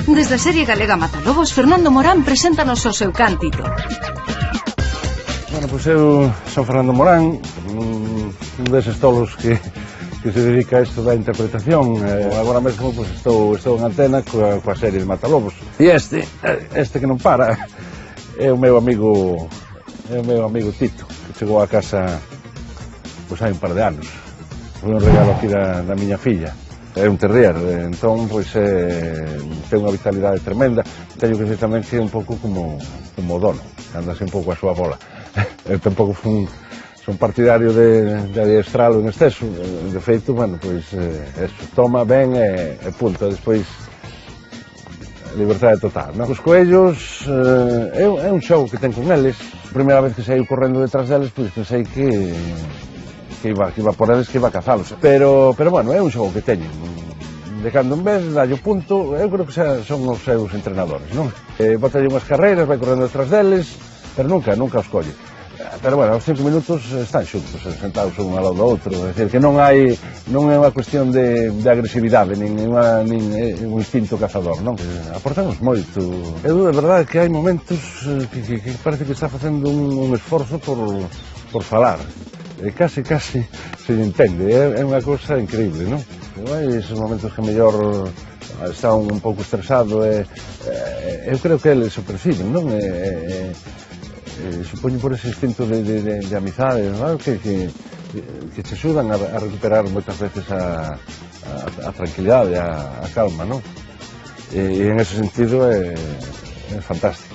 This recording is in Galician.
Desde a serie galega Matalobos, Fernando Morán preséntanos o seu cántito. Bueno, pois eu son Fernando Morán, un deses tolos que se dedica a isto da interpretación. Agora mesmo pois, estou en antena coa serie de Matalobos. E este que non para é o meu amigo Tito, que chegou a casa pois hai un par de anos. Foi un regalo aquí da miña filla. É un terrier, entón pois ten unha vitalidade tremenda. Teño que dizer tamén que é un pouco como o dono, andase un pouco a súa bola. Eu tampouco son partidario de adiestralo en exceso. De feito, bueno, pois eso, toma ben e punto. Despois liberdade total, non? Os coellos é un xogo que ten con eles. A primeira vez que saí correndo detrás deles, pois pensei que iba por eles, que iba a cazalos. Pero bueno, é un xogo que teñen. De cando en vez, dalle o punto, eu creo que son os seus entrenadores, non? Botalle unhas carreiras, vai correndo detrás deles, pero nunca os colle. Pero bueno, aos 5 minutos están xuntos, sentados un ao lado do outro. É dicir, que non é unha cuestión de agresividade, nin un instinto cazador, non? Aportamos moito. Eu, de verdade, que hai momentos que parece que está facendo un esforzo por falar. Casi se entende, é unha cousa increíble, non? Hai esos momentos que mellor está un pouco estresado e eu creo que eles o perciben, non? Supoño por ese instinto de amizade, non? Que te axudan a recuperar moitas veces a tranquilidade, a calma, non? E en ese sentido é fantástico.